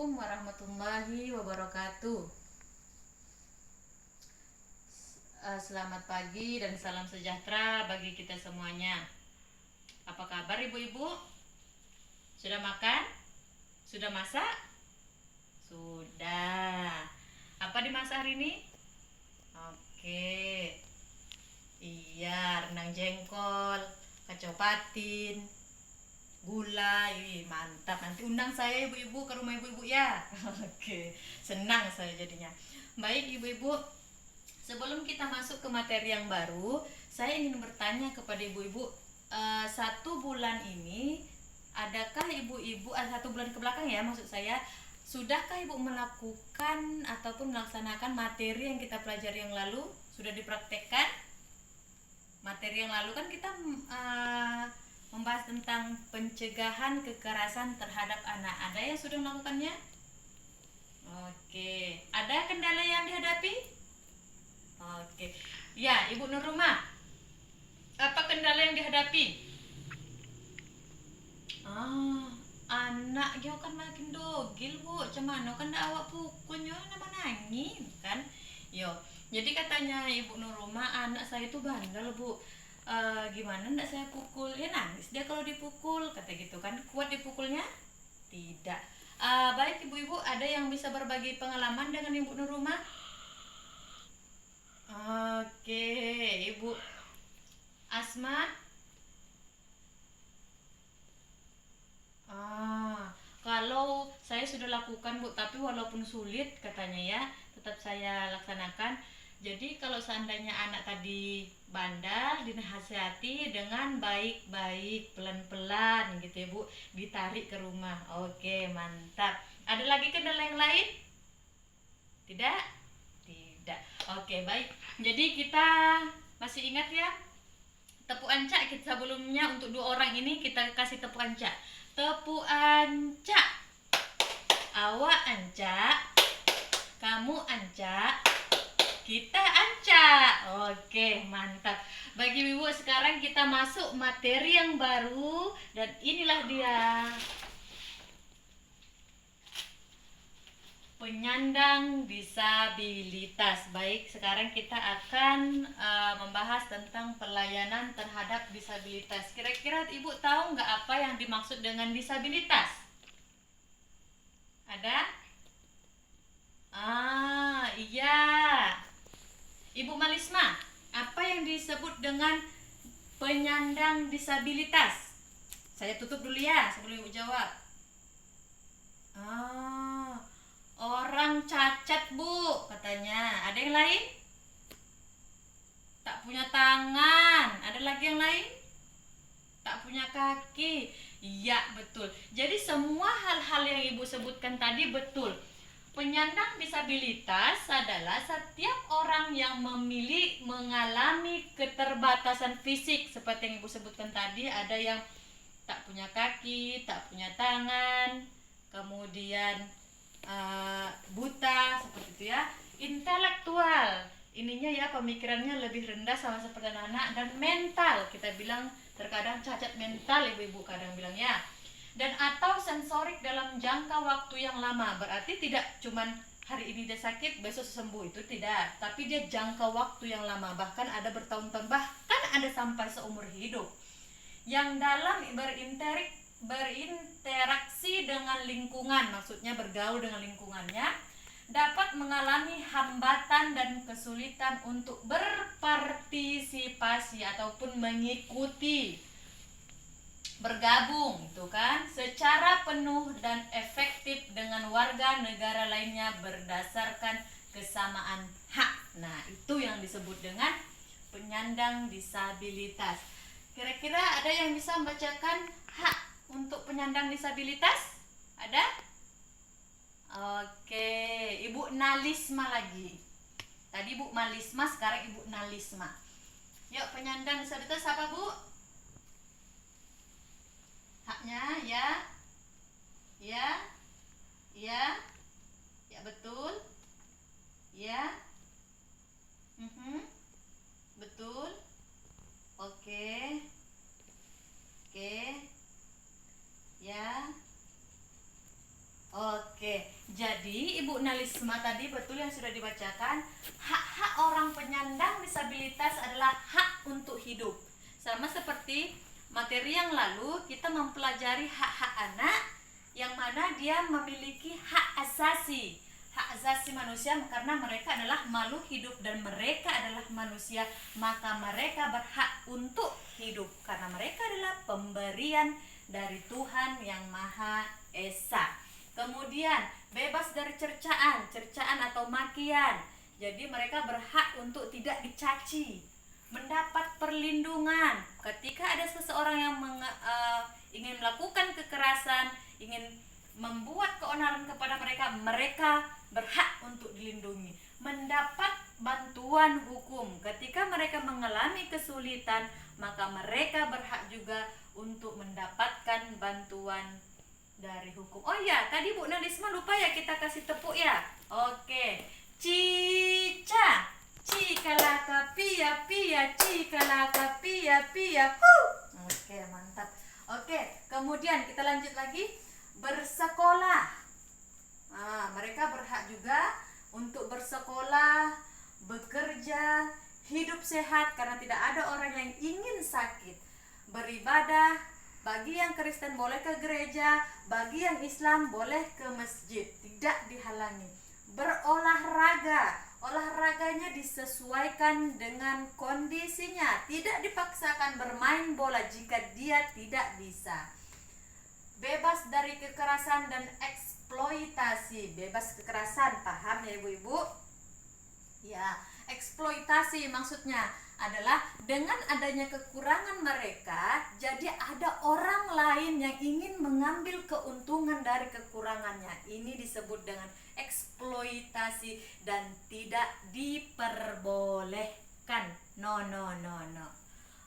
Assalamualaikum warahmatullahi wabarakatuh. Selamat pagi dan salam sejahtera bagi kita semuanya. Apa kabar ibu-ibu? Sudah makan? Sudah masak? Sudah. Apa dimasak hari ini? Oke. Iya, rendang jengkol, kacau patin, gula. Mantap. Nanti undang saya ibu-ibu ke rumah ibu-ibu ya. Oke. Senang saya jadinya. Baik ibu-ibu, sebelum kita masuk ke materi yang baru, saya ingin bertanya kepada ibu-ibu, 1 bulan ini, adakah ibu-ibu, 1 bulan ke belakang ya maksud saya, sudahkah ibu melakukan ataupun melaksanakan materi yang kita pelajari yang lalu? Sudah dipraktekkan? Materi yang lalu kan kita membahas tentang pencegahan kekerasan terhadap anak. Ada yang sudah melakukannya? Oke. Ada kendala yang dihadapi? Oke. Ya, Ibu Nur Rumah. Apa kendala yang dihadapi? Anak dia kan makin dogil, Bu. Cuman kan ndak awak pukulnya nama nangis kan? Yo. Jadi katanya Ibu Nur Rumah, anak saya itu bandel, Bu. Gimana ndak saya pukul? Ya nangis dia kalau dipukul, kata gitu kan. Kuat dipukulnya? Tidak. Baik ibu-ibu, ada yang bisa berbagi pengalaman dengan Ibu Nur Rumah? Oke, Ibu Asma. Kalau saya sudah lakukan, Bu, tapi walaupun sulit katanya ya, tetap saya laksanakan. Jadi kalau seandainya anak tadi bandal, dinasihati dengan baik-baik, pelan-pelan gitu ya, Bu, ditarik ke rumah. Oke, mantap. Ada lagi kendala yang lain? Tidak? Tidak. Oke, baik. Jadi kita masih ingat ya tepuk ancak kita sebelumnya. Untuk 2 orang ini kita kasih tepuk ancak. Tepuk ancak. Awak ancak, kamu ancak, kita ancak. Oke, mantap. Bagi ibu, sekarang kita masuk materi yang baru. Dan inilah dia, penyandang disabilitas. Baik, sekarang kita akan membahas tentang pelayanan terhadap disabilitas. Kira-kira ibu tahu nggak apa yang dimaksud dengan disabilitas? Ada? Iya. Ibu Malisma, apa yang disebut dengan penyandang disabilitas? Saya tutup dulu ya sebelum ibu jawab. Orang cacat, Bu, katanya. Ada yang lain? Tak punya tangan. Ada lagi yang lain? Tak punya kaki. Iya, betul. Jadi semua hal-hal yang Ibu sebutkan tadi betul. Penyandang disabilitas adalah setiap orang yang mengalami keterbatasan fisik. Seperti yang Ibu sebutkan tadi, ada yang tak punya kaki, tak punya tangan, kemudian buta, seperti itu ya. Intelektual, ininya ya, pemikirannya lebih rendah sama seperti anak-anak. Dan mental, kita bilang terkadang cacat mental, ibu-ibu kadang bilang ya. Dan atau sensorik dalam jangka waktu yang lama. Berarti tidak cuman hari ini dia sakit, besok sembuh, itu tidak. Tapi dia jangka waktu yang lama, bahkan ada bertahun-tahun, bahkan ada sampai seumur hidup. Yang dalam berinteraksi dengan lingkungan, maksudnya bergaul dengan lingkungannya, dapat mengalami hambatan dan kesulitan untuk berpartisipasi ataupun mengikuti, bergabung itu kan, secara penuh dan efektif dengan warga negara lainnya berdasarkan kesamaan hak. Nah, itu yang disebut dengan penyandang disabilitas. Kira-kira ada yang bisa membacakan hak untuk penyandang disabilitas? Ada? Oke, Ibu Nalisma lagi. Tadi Bu Malisma, sekarang Ibu Nalisma. Yuk, penyandang disabilitas apa, Bu? Haknya ya? Ya? Ya? Ya, betul? Ya? Betul? Oke. Oke. Ya. Oke. Jadi Ibu Nalisma tadi betul yang sudah dibacakan, hak-hak orang penyandang disabilitas adalah hak untuk hidup. Sama seperti materi yang lalu, kita mempelajari hak-hak anak yang mana dia memiliki hak asasi manusia karena mereka adalah makhluk hidup dan mereka adalah manusia, maka mereka berhak untuk hidup karena mereka adalah pemberian dari Tuhan yang Maha Esa. Kemudian bebas dari cercaan atau makian. Jadi mereka berhak untuk tidak dicaci, mendapat perlindungan ketika ada seseorang yang ingin melakukan kekerasan, ingin membuat keonaran kepada mereka, mereka berhak untuk dilindungi, mendapat bantuan hukum ketika mereka mengalami kesulitan, maka mereka berhak juga untuk mendapatkan bantuan dari hukum. Oh ya, tadi Bu Nalisma lupa ya kita kasih tepuk ya. Oke, cica, cikalaka pia pia, cikalaka pia pia. Oke, mantap. Oke, kemudian kita lanjut lagi. Bersekolah. Mereka berhak juga untuk bersekolah, bekerja, hidup sehat karena tidak ada orang yang ingin sakit. Beribadah, bagi yang Kristen boleh ke gereja, bagi yang Islam boleh ke masjid, tidak dihalangi. Berolahraga, olahraganya disesuaikan dengan kondisinya, tidak dipaksakan bermain bola jika dia tidak bisa. Bebas dari kekerasan dan eksploitasi. Bebas kekerasan, paham ya ibu-ibu? Ya, eksploitasi maksudnya adalah dengan adanya kekurangan mereka, jadi ada orang lain yang ingin mengambil keuntungan dari kekurangannya. Ini disebut dengan eksploitasi dan tidak diperbolehkan. No.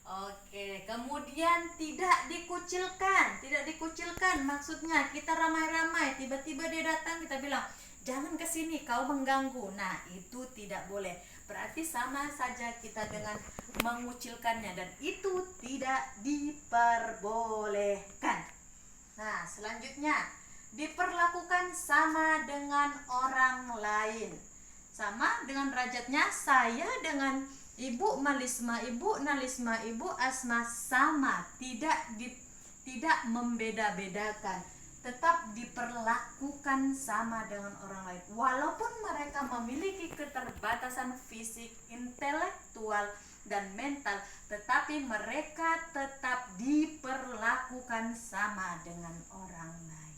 Oke, kemudian tidak dikucilkan. Tidak dikucilkan maksudnya kita ramai-ramai, tiba-tiba dia datang, kita bilang, "Jangan kesini, kau mengganggu." Nah, itu tidak boleh. Berarti sama saja kita dengan mengucilkannya dan itu tidak diperbolehkan. Nah, selanjutnya diperlakukan sama dengan orang lain. Sama dengan derajatnya, saya dengan Ibu Malisma, Ibu Nalisma, Ibu Asma sama, tidak membeda-bedakan, tetap diperlakukan sama dengan orang lain. Walaupun mereka memiliki keterbatasan fisik, intelektual, dan mental, tetapi mereka tetap diperlakukan sama dengan orang lain.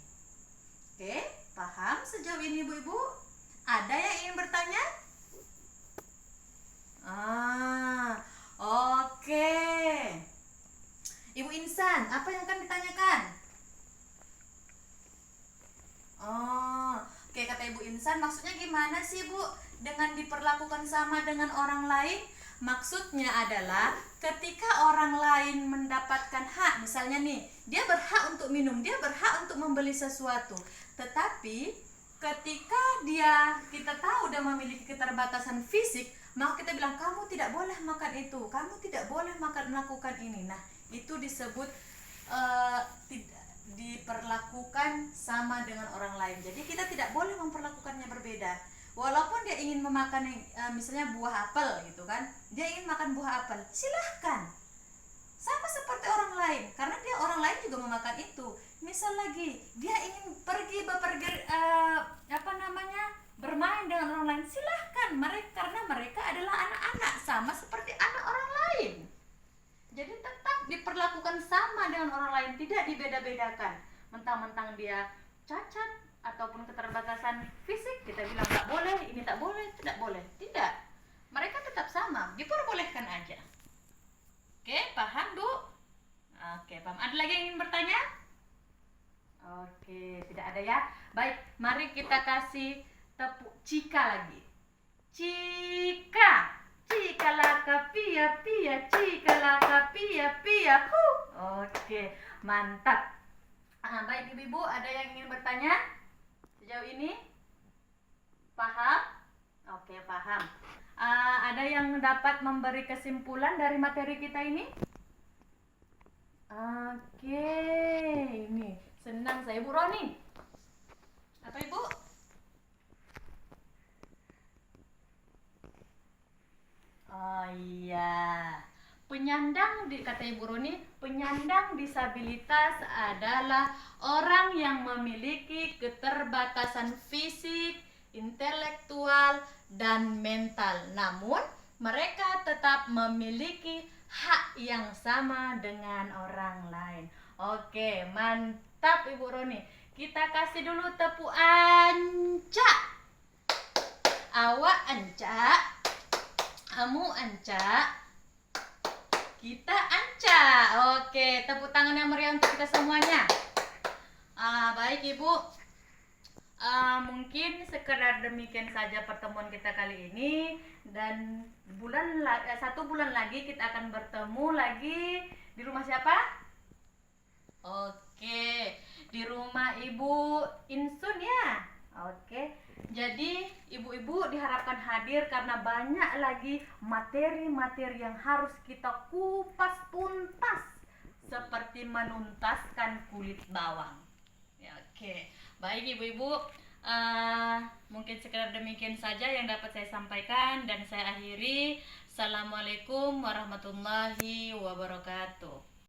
Oke, paham sejauh ini ibu-ibu? Ada yang ingin bertanya? Oke. Ibu Insan, apa yang akan ditanyakan? Oke, kata Ibu Insan, maksudnya gimana sih Bu dengan diperlakukan sama dengan orang lain? Maksudnya adalah ketika orang lain mendapatkan hak, misalnya nih, dia berhak untuk minum, dia berhak untuk membeli sesuatu, tetapi ketika kita tahu dia memiliki keterbatasan fisik, maka kita bilang, kamu tidak boleh makan itu, kamu tidak boleh melakukan ini. Nah, itu disebut tidak diperlakukan sama dengan orang lain. Jadi kita tidak boleh memperlakukannya berbeda. Walaupun dia ingin memakan misalnya buah apel gitu kan, dia ingin makan buah apel, silahkan, sama seperti orang lain, karena dia orang lain juga memakan itu. Misal lagi dia ingin pergi bermain dengan orang lain, silahkan, karena mereka adalah anak-anak sama seperti anak orang lain. Jadi tetap diperlakukan sama dengan orang lain, tidak dibeda-bedakan. Mentang-mentang dia cacat ataupun keterbatasan fisik, kita bilang tak boleh, ini tak boleh, tidak boleh. Tidak, mereka tetap sama, diperbolehkan aja. Oke, paham Bu? Oke, paham. Ada lagi yang ingin bertanya? Oke, tidak ada ya. Baik, mari kita kasih tepuk Cika lagi. Cika, cikalaka pia pia, cikalaka pia pia. Oke, mantap. Baik ibu-ibu, ada yang ingin bertanya sejauh ini? Paham? Oke, paham. Ada yang dapat memberi kesimpulan dari materi kita ini? Oke, ini senang saya Bu Roni. Apa Ibu? kata Ibu Roni, penyandang disabilitas adalah orang yang memiliki keterbatasan fisik, intelektual, dan mental. Namun, mereka tetap memiliki hak yang sama dengan orang lain. Oke, mantap Ibu Roni. Kita kasih dulu tepuk anca. Awak anca, kamu anca, kita anca. Oke, tepuk tangan yang meriah untuk kita semuanya. Baik Ibu, mungkin sekedar demikian saja pertemuan kita kali ini. Dan 1 bulan lagi kita akan bertemu lagi di rumah siapa? Oke, di rumah Ibu Insun ya. Oke, jadi ibu-ibu diharapkan hadir karena banyak lagi materi-materi yang harus kita kupas tuntas, seperti menuntaskan kulit bawang. Ya, oke, baik ibu-ibu, mungkin sekedar demikian saja yang dapat saya sampaikan dan saya akhiri. Assalamualaikum warahmatullahi wabarakatuh.